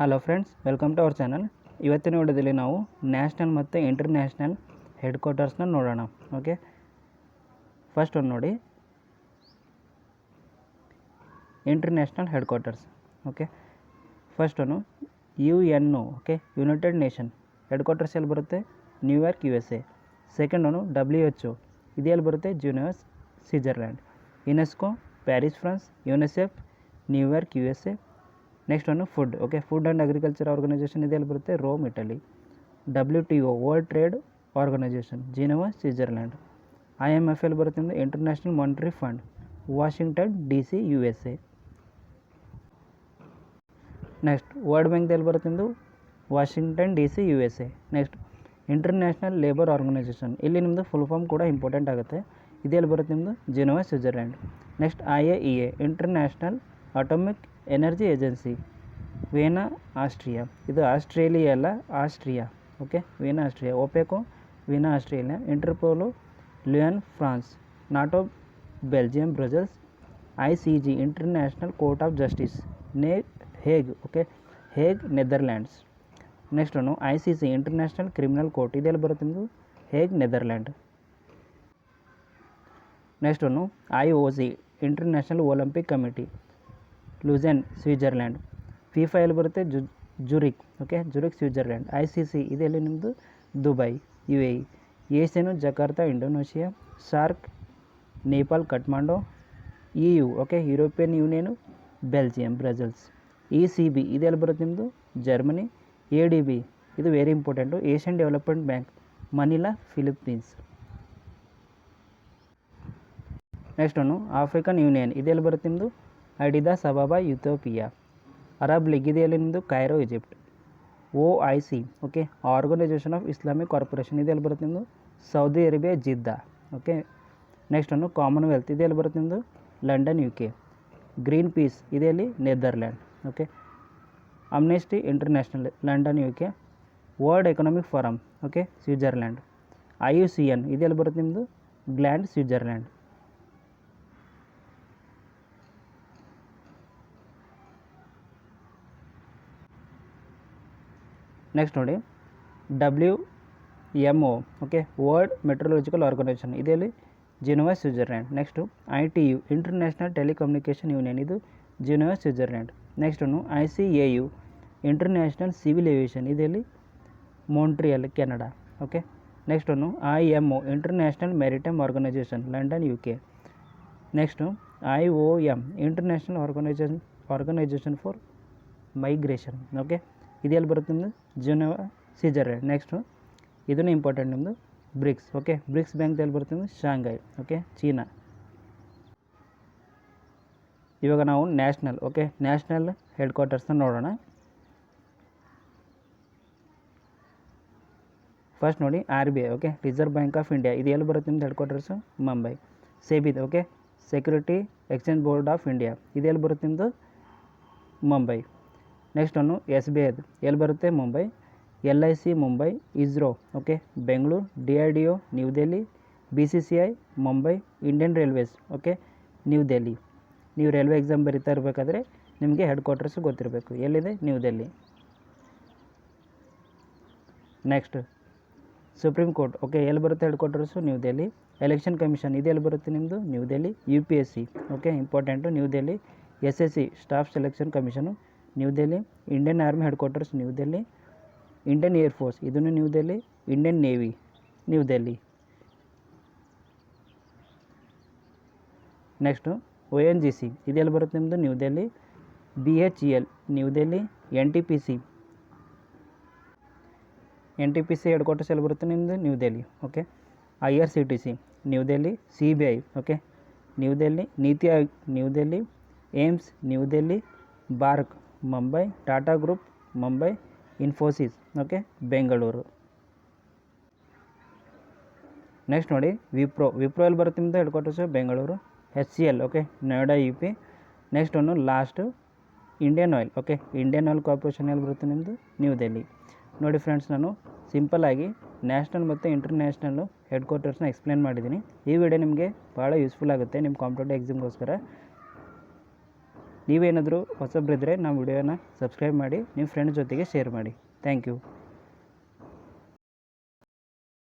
Hello friends, welcome to our channel. ಇವತ್ತಿನ ವಿಡಿಯೋದಲ್ಲಿ ನಾವು ನ್ಯಾಷನಲ್ ಮತ್ತು ಇಂಟರ್ನ್ಯಾಷನಲ್ ಹೆಡ್ ಕ್ವಾರ್ಟರ್ಸ್ನ ನೋಡೋಣ. ಓಕೆ, ಫಸ್ಟ್ ಒಂದು ನೋಡಿ, international headquarters. Okay, first ಒಂದು UN. Okay, united nation headquarters ಎಲ್ಲಿ ಬರುತ್ತೆ? New York, USA. ಸೆಕೆಂಡ್ ಒಂದು WHO, ಇದು ಎಲ್ಲಿ ಬರುತ್ತೆ? Geneva, Switzerland. UNESCO, Paris, France. UNICEF, New York, USA. Next ಒಂದು food. Okay, food and agriculture organisation ಇದೆಲ್ಲಿ ಬರುತ್ತೆ? Rome, Italy. WTO, world trade organisation, Geneva, Switzerland. IMF ಎಲ್ಲಿ ಬರುತ್ತೆ ಅಂದರೆ international monetary fund, Washington DC, USA. Next world bank ಎಲ್ಲಿ ಬರುತ್ತೆ ಎಂದು Washington DC, USA. Next International Labour Organization, ಇಲ್ಲಿ ನಿಮ್ಮದು ಫುಲ್ ಫಾರ್ಮ್ ಕೂಡ ಇಂಪಾರ್ಟೆಂಟ್ ಆಗುತ್ತೆ. ಇದೆಲ್ಲಿ ಬರುತ್ತೆ ನಿಮ್ಮದು? Geneva, Switzerland. Next IAEA, international atomic energy agency, Vienna, Austria. ಇದು ಆಸ್ಟ್ರೇಲಿಯಾ ಅಲ್ಲ, ಆಸ್ಟ್ರಿಯಾ. Okay, Vienna, Austria. ಒಪೆಕೋ, Vienna, Australia. Interpol, Lyon, France. NATO, Belgium, Brussels. ICJ, international court of justice, Hague. Okay, Hague, Netherlands. Next ಒಂದು ICC, international criminal court, ಇದೆಲ್ಲಿ ಬರುತ್ತೆ ನಿಮ್ಮದು? Hague, Netherland. Next ಒಂದು IOC, international Olympic committee, Lausanne, Switzerland. FIFA ಎಲ್ಲಿ ಬರುತ್ತೆ? Zurich. Okay, Zurich, Switzerland. ICC ಇದೆಲ್ಲಿ ನಿಮ್ಮದು? Dubai, UAE. ಏಷ್ಯನು Jakarta, Indonesia. SAARC, Nepal, Kathmandu. EU, okay, European union, Belgium, Brussels. ECB ಇದೆಲ್ಲಿ ಬರುತ್ತೆ ನಿಮ್ಮದು? ಜರ್ಮನಿ. ADB ಇದು very important, Asian development bank, Manila, Philippines. Next ಒಂದು African union, ಇದೆಲ್ಲಿ ಬರುತ್ತೆ ನಿಮ್ಮದು? Addis Ababa, Ethiopia. Arab league ಇದೆಯಲ್ಲಿ ನಿಮ್ಮದು? Cairo, Egypt. OIC, okay, organisation of Islamic corporation, ಇದೆಲ್ಲಿ ಬರುತ್ತೆ ನಿಮ್ಮದು? Saudi Arabia, Jeddah. Okay, next ಒಂದು ಕಾಮನ್ವೆಲ್ತ್, ಇದೆಲ್ಲಿ ಬರುತ್ತೆ ನಿಮ್ಮದು? London, UK. ಗ್ರೀನ್ ಪೀಸ್ ಇದೆಯಲ್ಲಿ? Netherland. Okay, Amnesty international, London, UK. World economic forum, okay, Switzerland. IUCN ಇದೆಲ್ಲಿ ಬರುತ್ತೆ ನಿಮ್ಮದು? Gland, Switzerland. ನೆಕ್ಸ್ಟ್ ನೋಡಿ, WMO, okay, world meteorological organisation, ಇದೆಯಲ್ಲಿ? Geneva, Switzerland. Next ITU, international telecommunication union, ಇದು Geneva, Switzerland. Next ಒಂದು ICAO, international civil aviation, ಇದೆಯಲ್ಲಿ? Montreal, Canada. Okay, next ಒಂದು IMO, international maritime organisation, London, UK. Next IOM, international organisation for migration. Okay, ಇದೆಲ್ಲಿ ಬರುತ್ತೆ ನಿಮ್ಮದು? Geneva, Switzerland. Next ಇದನ್ನು important ನಿಮ್ಮದು BRICS. Okay, BRICS bank ಎಲ್ಲಿ ಬರುತ್ತೆ ನಿಮ್ಮದು? ಶಾಂಘೈ. Okay, China. ಇವಾಗ ನಾವು ನ್ಯಾಷನಲ್, ಓಕೆ, ನ್ಯಾಷನಲ್ ಹೆಡ್ ಕ್ವಾರ್ಟರ್ಸ್ನ ನೋಡೋಣ. ಫಸ್ಟ್ ನೋಡಿ RBI, okay, reserve bank of India, ಇದು ಎಲ್ಲಿ ಬರುತ್ತೆ ನಿಮ್ಮದು ಹೆಡ್ ಕ್ವಾರ್ಟರ್ಸು? ಮುಂಬೈ. ಸೆಬಿದ್, okay, security exchange board of India, ಇದು ಎಲ್ಲಿ ಬರುತ್ತೆ ನಿಮ್ಮದು? ಮುಂಬೈ. ನೆಕ್ಸ್ಟ್ ಒಂದು SBI, ಎಲ್ಲಿ ಬರುತ್ತೆ? Mumbai. LIC, Mumbai. ISRO, okay, Bengaluru. DRDO, new Delhi. BCCI, Mumbai. Indian railways, okay, New Delhi. ನೀವು ರೈಲ್ವೆ ಎಕ್ಸಾಮ್ ಬರೀತಾ ಇರಬೇಕಾದ್ರೆ ನಿಮಗೆ ಹೆಡ್ ಕ್ವಾರ್ಟರ್ಸ್ ಗೊತ್ತಿರಬೇಕು, ಎಲ್ಲಿದೆ? New Delhi. Next supreme court, okay, ಎಲ್ಲಿ ಬರುತ್ತೆ headquarters? New Delhi. Election commission, ಇದು ಎಲ್ಲಿ ಬರುತ್ತೆ ನಿಮ್ಮದು? New Delhi. UPSC, okay, important, New Delhi. SSC, staff selection commission, New Delhi. Indian army headquarters, New Delhi. Indian air force, ಇದನ್ನು New Delhi. Indian navy, New Delhi. Next ONGC, ಇದೆಲ್ಲಿ ಬರುತ್ತೆ ನಿಮ್ಮದು? New Delhi. BHEL, New Delhi. NTPC headquarters ಎಲ್ಲಿ ಬರುತ್ತೆ ನಿಮ್ಮದು? New Delhi. Okay, IRCTC, new Delhi. CBI, okay, New Delhi. NITI Aayog, New Delhi. AIIMS, New Delhi. BARC, Mumbai. Tata group, Mumbai. Infosys, okay, Bengaluru. Next ನೋಡಿ ವಿಪ್ರೋ ಎಲ್ಲಿ ಬರುತ್ತೆ ನಿಮ್ಮದು headquarters? Bengaluru. HCL, okay, Noida, UP. Next ಒಂದು last Indian oil, okay, Indian oil corporation ಎಲ್ಲಿ ಬರುತ್ತೆ ನಿಮ್ಮದು? ನ್ಯೂ ದೆಹಲಿ. ನೋಡಿ ಫ್ರೆಂಡ್ಸ್, ನಾನು ಸಿಂಪಲ್ಲಾಗಿ ನ್ಯಾಷನಲ್ ಮತ್ತು ಇಂಟರ್ನ್ಯಾಷನಲ್ಲು ಹೆಡ್ ಕ್ವಾರ್ಟರ್ಸ್ನ ಎಕ್ಸ್ಪ್ಲೇನ್ ಮಾಡಿದ್ದೀನಿ. ಈ ವಿಡಿಯೋ ನಿಮಗೆ ಭಾಳ ಯೂಸ್ಫುಲ್ ಆಗುತ್ತೆ ನಿಮ್ಮ ಕಾಂಪಿಟೇಟಿವ್ ಎಕ್ಸಾಮ್ಗೋಸ್ಕರ. ನೀವೇನಾದರೂ ಹೊಸಬ್ರಿದ್ದರೆ ನಮ್ಮ ವಿಡಿಯೋನ ಸಬ್ಸ್ಕ್ರೈಬ್ ಮಾಡಿ ನಿಮ್ಮ ಫ್ರೆಂಡ್ ಜೊತೆಗೆ ಶೇರ್ ಮಾಡಿ. Thank you.